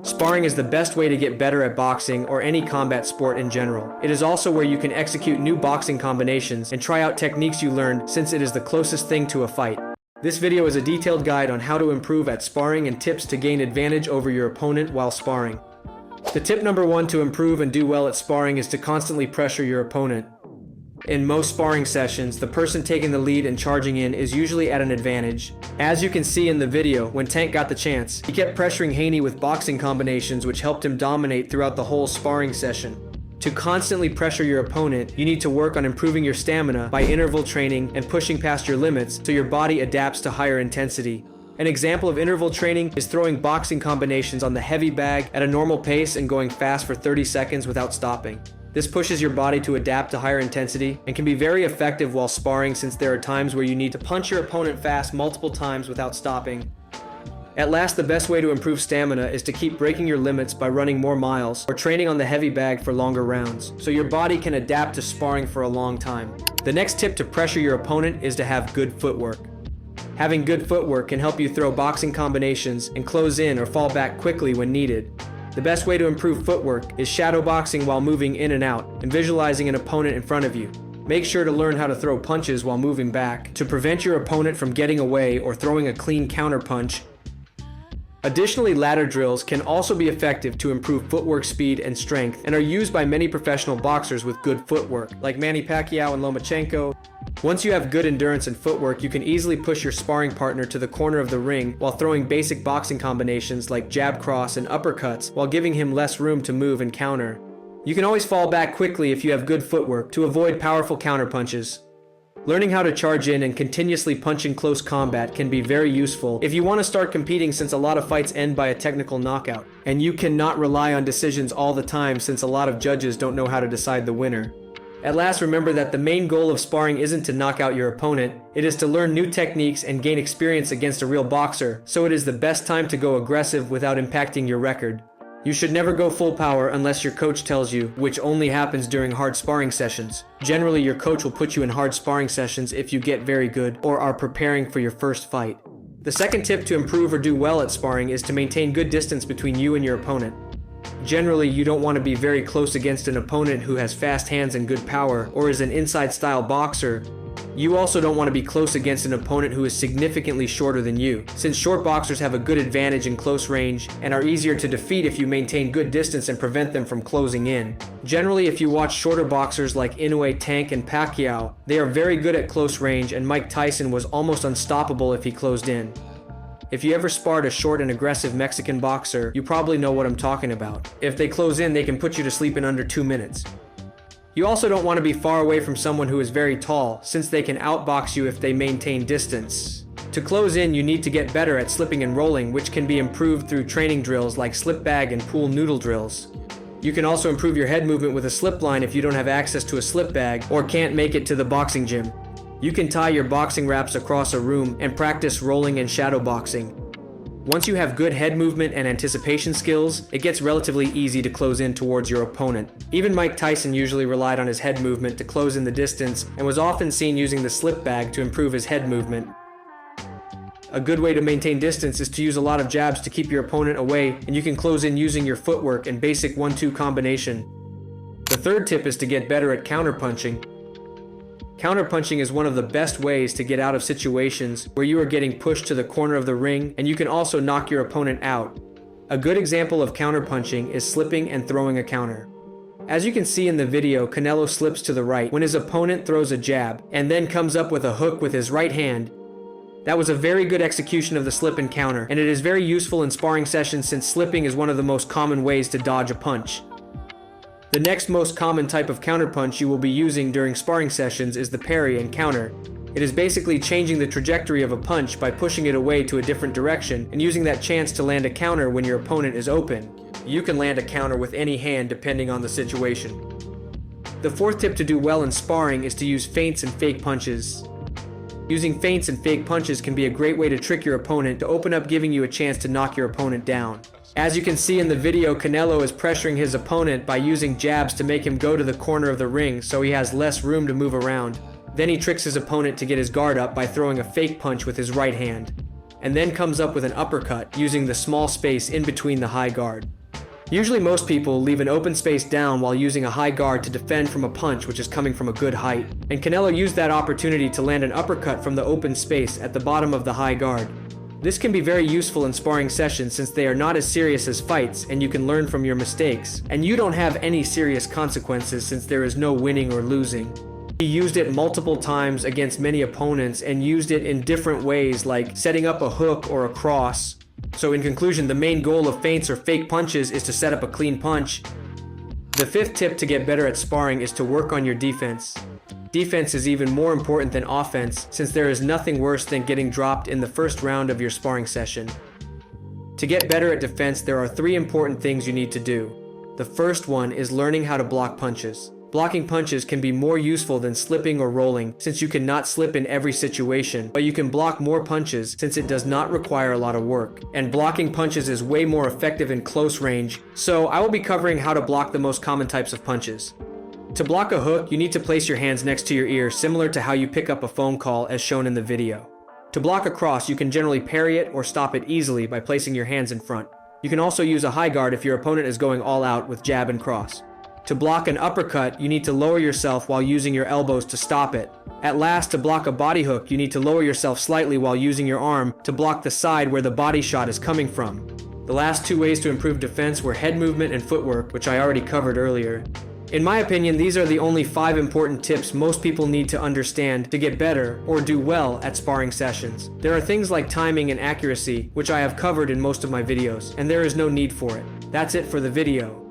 Sparring is the best way to get better at boxing or any combat sport in general. It is also where you can execute new boxing combinations and try out techniques you learned, since it is the closest thing to a fight. This video is a detailed guide on how to improve at sparring and tips to gain advantage over your opponent while sparring. The tip number 1 to improve and do well at sparring is to constantly pressure your opponent. In most sparring sessions, the person taking the lead and charging in is usually at an advantage. As you can see in the video, when Tank got the chance, he kept pressuring Haney with boxing combinations which helped him dominate throughout the whole sparring session. To constantly pressure your opponent, you need to work on improving your stamina by interval training and pushing past your limits so your body adapts to higher intensity. An example of interval training is throwing boxing combinations on the heavy bag at a normal pace and going fast for 30 seconds without stopping. This pushes your body to adapt to higher intensity and can be very effective while sparring, since there are times where you need to punch your opponent fast multiple times without stopping. At last, the best way to improve stamina is to keep breaking your limits by running more miles or training on the heavy bag for longer rounds, so your body can adapt to sparring for a long time. The next tip to pressure your opponent is to have good footwork. Having good footwork can help you throw boxing combinations and close in or fall back quickly when needed. The best way to improve footwork is shadow boxing while moving in and out and visualizing an opponent in front of you. Make sure to learn how to throw punches while moving back to prevent your opponent from getting away or throwing a clean counter punch. Additionally, ladder drills can also be effective to improve footwork speed and strength and are used by many professional boxers with good footwork, like Manny Pacquiao and Lomachenko. Once you have good endurance and footwork, you can easily push your sparring partner to the corner of the ring while throwing basic boxing combinations like jab cross and uppercuts while giving him less room to move and counter. You can always fall back quickly if you have good footwork to avoid powerful counter punches. Learning how to charge in and continuously punch in close combat can be very useful if you want to start competing, since a lot of fights end by a technical knockout, and you cannot rely on decisions all the time since a lot of judges don't know how to decide the winner. At last, remember that the main goal of sparring isn't to knock out your opponent, it is to learn new techniques and gain experience against a real boxer, so it is the best time to go aggressive without impacting your record. You should never go full power unless your coach tells you, which only happens during hard sparring sessions. Generally, your coach will put you in hard sparring sessions if you get very good or are preparing for your first fight. The second tip to improve or do well at sparring is to maintain good distance between you and your opponent. Generally, you don't want to be very close against an opponent who has fast hands and good power or is an inside style boxer. You also don't want to be close against an opponent who is significantly shorter than you, since short boxers have a good advantage in close range and are easier to defeat if you maintain good distance and prevent them from closing in. Generally, if you watch shorter boxers like Inoue, Tank, and Pacquiao, they are very good at close range, and Mike Tyson was almost unstoppable if he closed in. If you ever sparred a short and aggressive Mexican boxer, you probably know what I'm talking about. If they close in, they can put you to sleep in under 2 minutes. You also don't want to be far away from someone who is very tall, since they can outbox you if they maintain distance. To close in, you need to get better at slipping and rolling, which can be improved through training drills like slip bag and pool noodle drills. You can also improve your head movement with a slip line if you don't have access to a slip bag or can't make it to the boxing gym. You can tie your boxing wraps across a room and practice rolling and shadow boxing. Once you have good head movement and anticipation skills, it gets relatively easy to close in towards your opponent. Even Mike Tyson usually relied on his head movement to close in the distance and was often seen using the slip bag to improve his head movement. A good way to maintain distance is to use a lot of jabs to keep your opponent away, and you can close in using your footwork and basic 1-2 combination. The third tip is to get better at counterpunching. Counterpunching is one of the best ways to get out of situations where you are getting pushed to the corner of the ring, and you can also knock your opponent out. A good example of counterpunching is slipping and throwing a counter. As you can see in the video, Canelo slips to the right when his opponent throws a jab, and then comes up with a hook with his right hand. That was a very good execution of the slip and counter, and it is very useful in sparring sessions since slipping is one of the most common ways to dodge a punch. The next most common type of counterpunch you will be using during sparring sessions is the parry and counter. It is basically changing the trajectory of a punch by pushing it away to a different direction and using that chance to land a counter when your opponent is open. You can land a counter with any hand depending on the situation. The fourth tip to do well in sparring is to use feints and fake punches. Using feints and fake punches can be a great way to trick your opponent to open up, giving you a chance to knock your opponent down. As you can see in the video, Canelo is pressuring his opponent by using jabs to make him go to the corner of the ring so he has less room to move around. Then he tricks his opponent to get his guard up by throwing a fake punch with his right hand. and then comes up with an uppercut using the small space in between the high guard. Usually most people leave an open space down while using a high guard to defend from a punch which is coming from a good height, and Canelo used that opportunity to land an uppercut from the open space at the bottom of the high guard. This can be very useful in sparring sessions since they are not as serious as fights and you can learn from your mistakes, and you don't have any serious consequences since there is no winning or losing. He used it multiple times against many opponents and used it in different ways like setting up a hook or a cross. So in conclusion, the main goal of feints or fake punches is to set up a clean punch. The fifth tip to get better at sparring is to work on your defense. Defense is even more important than offense since there is nothing worse than getting dropped in the first round of your sparring session. To get better at defense, there are 3 important things you need to do. The first one is learning how to block punches. Blocking punches can be more useful than slipping or rolling since you cannot slip in every situation, but you can block more punches since it does not require a lot of work. And blocking punches is way more effective in close range, so I will be covering how to block the most common types of punches. To block a hook, you need to place your hands next to your ear similar to how you pick up a phone call as shown in the video. To block a cross, you can generally parry it or stop it easily by placing your hands in front. You can also use a high guard if your opponent is going all out with jab and cross. To block an uppercut, you need to lower yourself while using your elbows to stop it. At last, to block a body hook, you need to lower yourself slightly while using your arm to block the side where the body shot is coming from. The last 2 ways to improve defense were head movement and footwork, which I already covered earlier. In my opinion, these are the only 5 important tips most people need to understand to get better or do well at sparring sessions. There are things like timing and accuracy, which I have covered in most of my videos, and there is no need for it. That's it for the video.